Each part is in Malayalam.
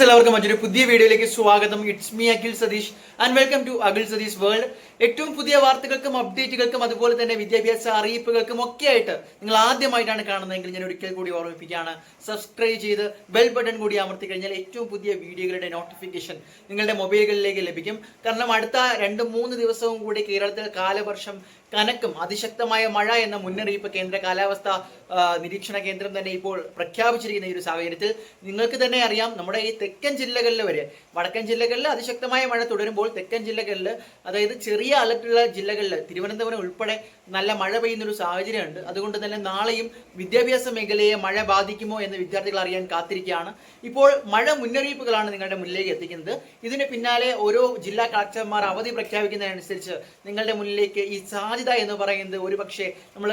എല്ലാവർക്കും മറ്റൊരു പുതിയ വീഡിയോയിലേക്ക് സ്വാഗതം. It's me Akhil Satheesh and welcome to Akhil Satheesh world. ഏറ്റവും പുതിയ വാർത്തകൾക്കും അപ്ഡേറ്റുകൾക്കും അതുപോലെ തന്നെ വിദ്യാഭ്യാസ അറിയിപ്പുകൾക്കും ഒക്കെ ആയിട്ട് നിങ്ങൾ ആദ്യമായിട്ടാണ് കാണുന്നതെങ്കിൽ ഞാൻ ഒരിക്കൽ കൂടി ഓർമ്മിപ്പിക്കുകയാണ്, സബ്സ്ക്രൈബ് ചെയ്ത് ബെൽ ബട്ടൺ കൂടി അമർത്തി കഴിഞ്ഞാൽ ഏറ്റവും പുതിയ വീഡിയോകളുടെ നോട്ടിഫിക്കേഷൻ നിങ്ങളുടെ മൊബൈലുകളിലേക്ക് ലഭിക്കും. കാരണം അടുത്ത 2-3 ദിവസവും കൂടി കേരളത്തിൽ കാലവർഷം കനക്കും, അതിശക്തമായ മഴ എന്ന മുന്നറിയിപ്പ് കേന്ദ്ര കാലാവസ്ഥ നിരീക്ഷണ കേന്ദ്രം തന്നെ ഇപ്പോൾ പ്രഖ്യാപിച്ചിരിക്കുന്ന ഈ ഒരു സാഹചര്യത്തിൽ നിങ്ങൾക്ക് തന്നെ അറിയാം, നമ്മുടെ ഈ തെക്കൻ ജില്ലകളിൽ വരെ, വടക്കൻ ജില്ലകളിൽ അതിശക്തമായ മഴ തുടരുമ്പോൾ തെക്കൻ ജില്ലകളിൽ, അതായത് ചെറിയ അലർട്ടുള്ള ജില്ലകളിൽ തിരുവനന്തപുരം ഉൾപ്പെടെ നല്ല മഴ പെയ്യുന്ന ഒരു സാഹചര്യമുണ്ട്. അതുകൊണ്ട് തന്നെ നാളെയും വിദ്യാഭ്യാസ മേഖലയെ മഴ ബാധിക്കുമോ എന്ന് വിദ്യാർത്ഥികൾ അറിയാൻ കാത്തിരിക്കുകയാണ്. ഇപ്പോൾ മഴ മുന്നറിയിപ്പുകളാണ് നിങ്ങളുടെ മുന്നിലേക്ക് എത്തിക്കുന്നത്. ഇതിന് പിന്നാലെ ഓരോ ജില്ലാ കളക്ടർമാർ അവധി പ്രഖ്യാപിക്കുന്നതിനനുസരിച്ച് നിങ്ങളുടെ മുന്നിലേക്ക് ഈ സാധ്യത എന്ന് പറയുന്നത് ഒരുപക്ഷെ നമ്മൾ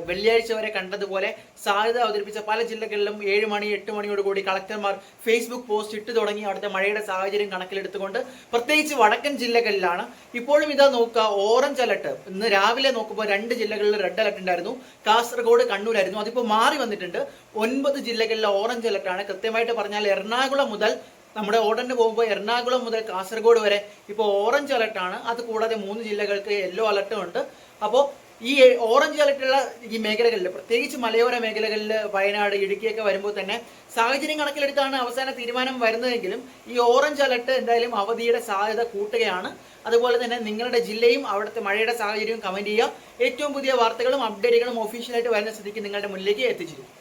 വെള്ളിയാഴ്ച വരെ കണ്ടതുപോലെ സാധ്യത അവതരിപ്പിച്ച പല ജില്ലകളിലും 7 മണി 8 മണിയോടുകൂടി കളക്ടർമാർ ഫേസ്ബുക്ക് പോസ്റ്റ് ഇട്ട് തുടങ്ങി. അവിടുത്തെ മഴയുടെ സാഹചര്യം കണക്കിലെടുത്തുകൊണ്ട് പ്രത്യേകിച്ച് വടക്കൻ ജില്ലകളിലാണ് ഇപ്പോഴും ഇതാ നോക്കുക, ഓറഞ്ച് അലർട്ട്. ഇന്ന് രാവിലെ നോക്കുമ്പോൾ 2 ജില്ലകളിൽ റെഡ് അലർട്ട് ഉണ്ടായിരുന്നു, കാസർഗോഡ് കണ്ണൂരായിരുന്നു. അതിപ്പോൾ മാറി വന്നിട്ടുണ്ട്. 9 ജില്ലകളിലെ ഓറഞ്ച് അലർട്ടാണ്. കൃത്യമായിട്ട് പറഞ്ഞാൽ എറണാകുളം മുതൽ നമ്മുടെ ഓർഡറിന് പോകുമ്പോൾ എറണാകുളം മുതൽ കാസർഗോഡ് വരെ ഇപ്പോൾ ഓറഞ്ച് അലർട്ടാണ്. അത് കൂടാതെ 3 ജില്ലകൾക്ക് യെല്ലോ അലർട്ടും ഉണ്ട്. അപ്പോൾ ഈ ഓറഞ്ച് അലർട്ടുള്ള ഈ മേഖലകളിൽ, പ്രത്യേകിച്ച് മലയോര മേഖലകളിൽ വയനാട് ഇടുക്കിയൊക്കെ വരുമ്പോൾ തന്നെ സാഹചര്യം കണക്കിലെടുത്താണ് അവസാന തീരുമാനം വരുന്നതെങ്കിലും ഈ ഓറഞ്ച് അലർട്ട് എന്തായാലും അവധിയുടെ സാധ്യത കൂട്ടുകയാണ്. അതുപോലെ തന്നെ നിങ്ങളുടെ ജില്ലയും അവിടുത്തെ മഴയുടെ സാഹചര്യവും കമന്റ് ചെയ്യുക. ഏറ്റവും പുതിയ വാർത്തകളും അപ്ഡേറ്റുകളും ഒഫീഷ്യലായിട്ട് വരുന്ന സ്ഥിതിക്ക് നിങ്ങളുടെ മുന്നിലേക്ക് എത്തിച്ചിരിക്കും.